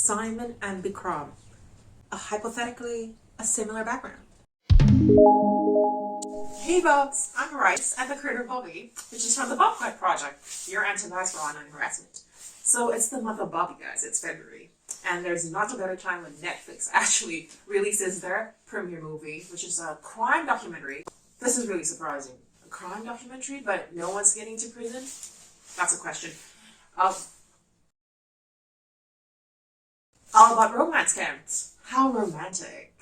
Simon and Bikram, hypothetically a similar background. Hey Bubs, I'm Rice and the creator of Bubby, which is from the bubbGUARD project, your anti-bias for online harassment. So it's the month of Bubby, guys. It's February, and there's not a better time when Netflix actually releases their premiere movie, which is a crime documentary. This is really surprising. A crime documentary, but no one's getting to prison? That's a question. All about romance scams. How romantic.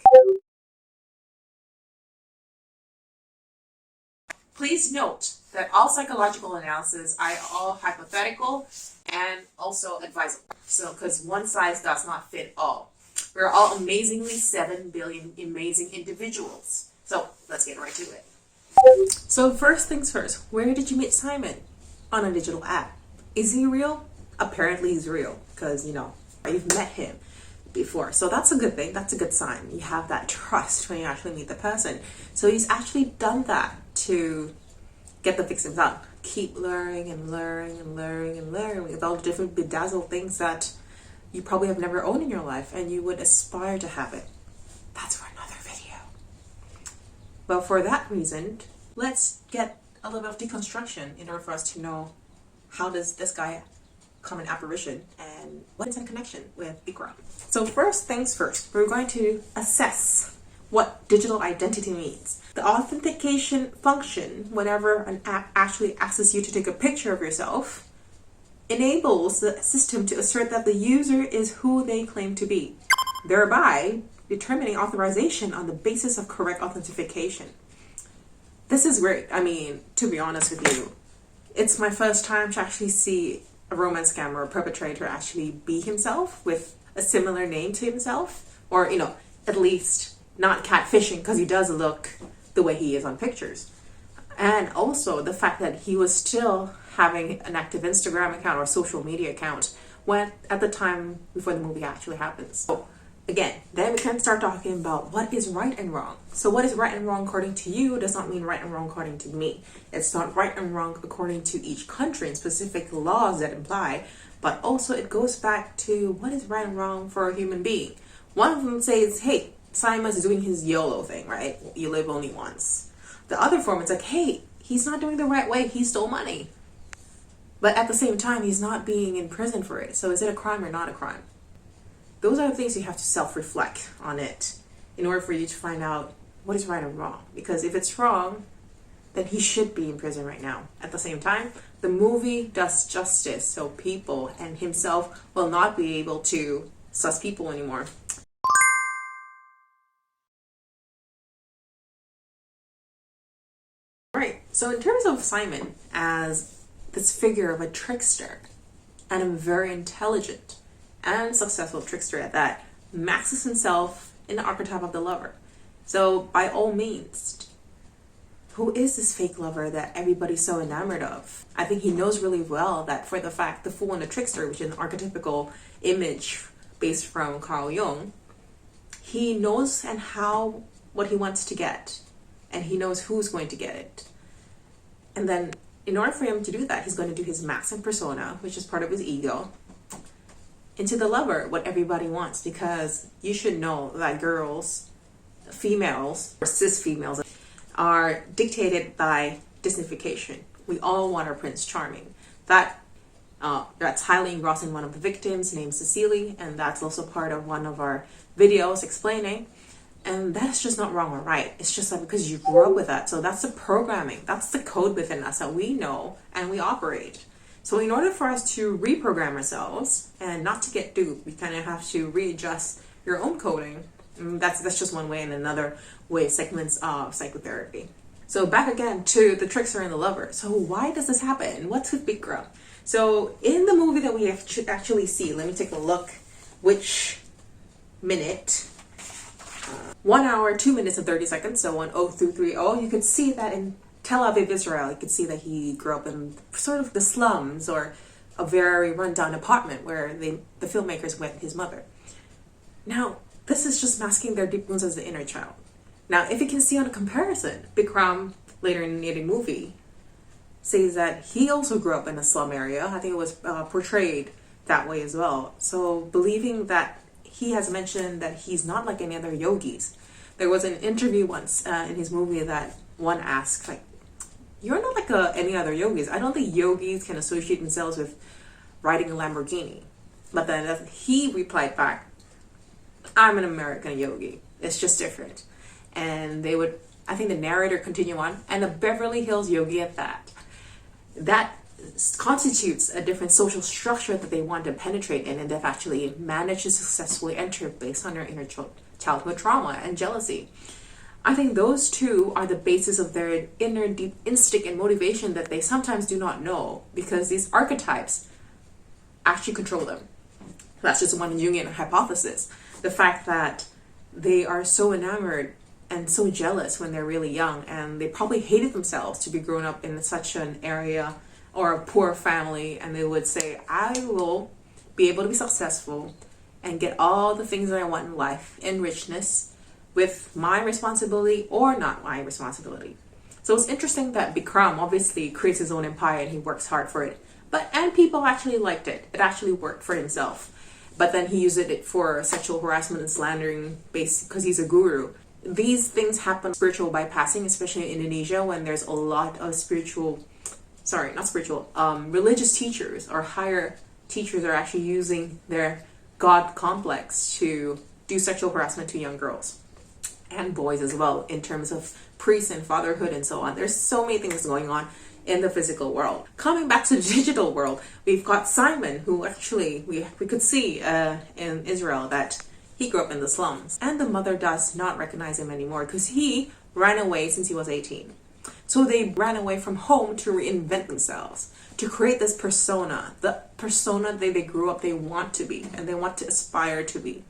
Please note that all psychological analyses are all hypothetical and also advisable. So, because one size does not fit all. We're all amazingly 7 billion amazing individuals. So, let's get right to it. So, first things first, where did you meet Simon? On a digital app. Is he real? Apparently he's real, because, you've met him before. So that's a good thing. That's a good sign. You have that trust when you actually meet the person. So he's actually done that to get the victims out. Keep luring and luring and luring and luring with all the different bedazzled things that you probably have never owned in your life and you would aspire to have it. That's for another video. Well, for that reason, let's get a little bit of deconstruction in order for us to know how does this guy come in apparition and what is in connection with Bikram. So first things first, we're going to assess what digital identity means. The authentication function, whenever an app actually asks you to take a picture of yourself, enables the system to assert that the user is who they claim to be, thereby determining authorization on the basis of correct authentication. This is great. I mean, to be honest with you, it's my first time to actually see a romance scam or a perpetrator actually be himself with a similar name to himself, or at least not catfishing, because he does look the way he is on pictures. And also the fact that he was still having an active Instagram account or social media account when at the time before the movie actually happens. So again, then we can start talking about what is right and wrong. So what is right and wrong according to you does not mean right and wrong according to me. It's not right and wrong according to each country and specific laws that apply, but also it goes back to what is right and wrong for a human being. One of them says, hey, Simon's doing his YOLO thing, right? You live only once. The other form is like, hey, he's not doing the right way. He stole money. But at the same time, he's not being in prison for it. So is it a crime or not a crime? Those are the things you have to self-reflect on it in order for you to find out what is right and wrong. Because if it's wrong, then he should be in prison right now. At the same time, the movie does justice, so people and himself will not be able to suss people anymore. Right, so in terms of Simon as this figure of a trickster, and a very intelligent and successful trickster at that, maxes himself in the archetype of the lover. So by all means, who is this fake lover that everybody's so enamored of? I think he knows really well that for the fact the fool and the trickster, which is an archetypical image based from Carl Jung, he knows what he wants to get, and he knows who's going to get it. And then in order for him to do that, he's going to do his maxim persona, which is part of his ego, into the lover, what everybody wants, because you should know that females, or cis females, are dictated by Disneyfication. We all want our Prince Charming. That's highly engrossing one of the victims named Cecily, and that's also part of one of our videos explaining. And that's just not wrong or right. It's just that because you grew up with that. So that's the programming. That's the code within us that we know and we operate. So in order for us to reprogram ourselves and not to get duped, we kind of have to readjust your own coding. That's just one way, and another way segments of psychotherapy. So back again to the trickster and the lover. So why does this happen? What's with Bikram? So in the movie that we have to actually see, let me take a look which minute. 1 hour, 2 minutes and 30 seconds, so 1:0230. You could see that in Tel Aviv, Israel. You could see that he grew up in sort of the slums or a very rundown apartment where the filmmakers went with his mother. Now, this is just masking their deep wounds as the inner child. Now, if you can see on a comparison, Bikram, later in the movie, says that he also grew up in a slum area. I think it was portrayed that way as well. So believing that he has mentioned that he's not like any other yogis. There was an interview once in his movie that one asked, like, you're not like any other yogis. I don't think yogis can associate themselves with riding a Lamborghini. But then he replied back, I'm an American yogi. It's just different. And they would, I think the narrator continued on, and a Beverly Hills yogi at that. That constitutes a different social structure that they want to penetrate in, and they've actually managed to successfully enter based on their inner childhood trauma and jealousy. I think those two are the basis of their inner deep instinct and motivation that they sometimes do not know, because these archetypes actually control them. That's just one Jungian hypothesis. The fact that they are so enamored and so jealous when they're really young, and they probably hated themselves to be grown up in such an area or a poor family, and they would say, I will be able to be successful and get all the things that I want in life in richness with my responsibility or not my responsibility. So it's interesting that Bikram obviously creates his own empire and he works hard for it. And people actually liked it. It actually worked for himself. But then he used it for sexual harassment and slandering because he's a guru. These things happen spiritual bypassing, especially in Indonesia, when there's a lot of religious teachers or higher teachers are actually using their God complex to do sexual harassment to young girls and boys as well, in terms of priests and fatherhood and so on. There's so many things going on in the physical world. Coming back to the digital world, we've got Simon, who actually we could see in Israel that he grew up in the slums, and the mother does not recognize him anymore because he ran away since he was 18. So they ran away from home to reinvent themselves, to create this persona, the persona they grew up, they want to be, and they want to aspire to be.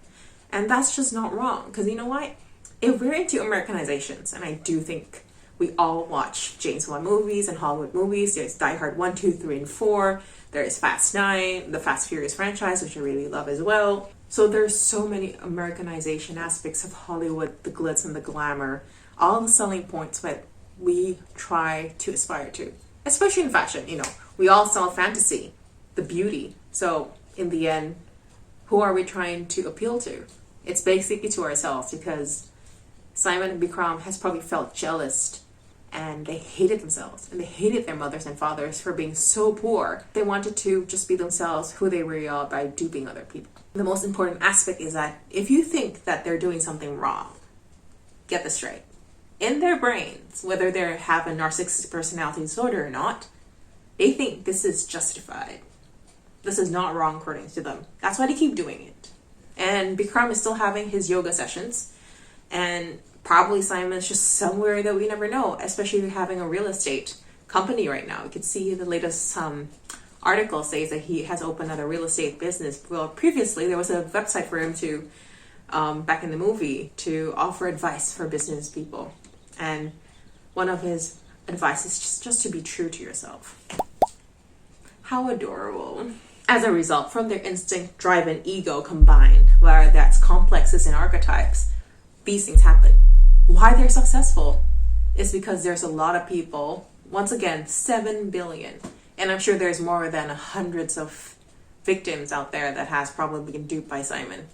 And that's just not wrong, because you know what? If we're into Americanizations, and I do think we all watch James Bond movies and Hollywood movies, there's Die Hard 1, 2, 3, and 4, there's Fast 9, the Fast Furious franchise, which I really love as well. So there's so many Americanization aspects of Hollywood, the glitz and the glamour, all the selling points that we try to aspire to, especially in fashion. You know, we all sell fantasy, the beauty. So in the end, who are we trying to appeal to? It's basically to ourselves, because Simon and Bikram has probably felt jealous, and they hated themselves, and they hated their mothers and fathers for being so poor. They wanted to just be themselves, who they were by duping other people. The most important aspect is that if you think that they're doing something wrong, get this straight. In their brains, whether they have a narcissistic personality disorder or not, they think this is justified. This is not wrong according to them. That's why they keep doing it. And Bikram is still having his yoga sessions, and probably Simon is just somewhere that we never know, especially having a real estate company right now. You could see the latest article says that he has opened another real estate business. Well, previously there was a website for him to, back in the movie, to offer advice for business people. And one of his advice is just to be true to yourself. How adorable. As a result, from their instinct, drive, and ego combined, where that's complexes and archetypes, these things happen. Why they're successful is because there's a lot of people, once again, 7 billion. And I'm sure there's more than hundreds of victims out there that has probably been duped by Simon.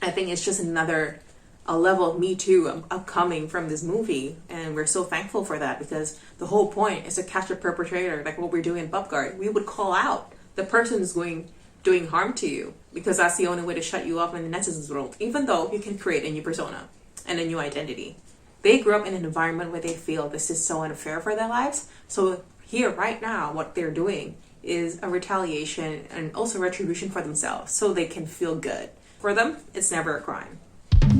I think it's just a level of Me Too upcoming from this movie, and we're so thankful for that, because the whole point is to catch a perpetrator, like what we're doing in bubbGUARD. We would call out the person who's doing harm to you, because that's the only way to shut you up in the netizens world, even though you can create a new persona and a new identity. They grew up in an environment where they feel this is so unfair for their lives. So here, right now, what they're doing is a retaliation and also retribution for themselves, so they can feel good. For them, it's never a crime.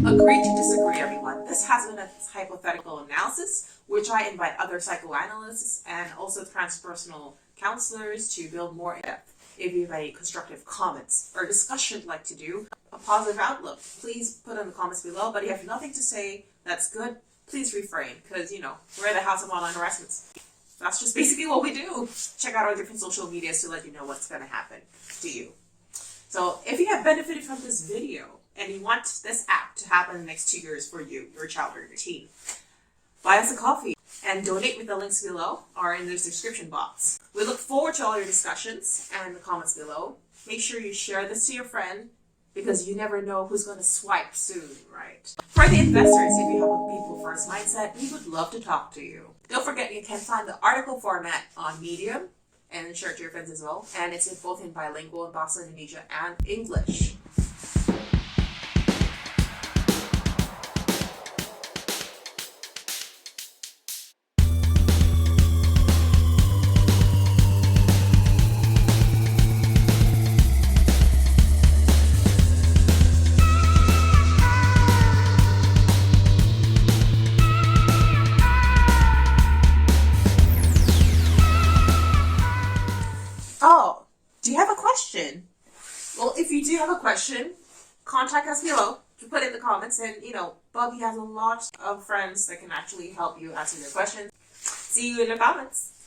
Agree to disagree, everyone. This has been a hypothetical analysis, which I invite other psychoanalysts and also transpersonal counselors to build more in depth. If you have any constructive comments or discussion you'd like to do, a positive outlook, please put in the comments below. But if you have nothing to say that's good, please refrain, because, you know, we're at the House of Online Harassments. That's just basically what we do. Check out our different social medias to let you know what's going to happen to you. So if you have benefited from this video and you want this app to happen in the next 2 years for you, your child, or your teen, buy us a coffee and donate with the links below or in the description box. We look forward to all your discussions and the comments below. make sure you share this to your friend, because you never know who's going to swipe soon, right? For the investors, if you have a people first mindset, we would love to talk to you. Don't forget you can find the article format on Medium and share it to your friends as well. And it's both in bilingual in Bahasa Indonesia and English. Oh, do you have a question? Well, if you do have a question, contact us below. Put it in the comments, and Bubby has a lot of friends that can actually help you answer your questions. See you in the comments.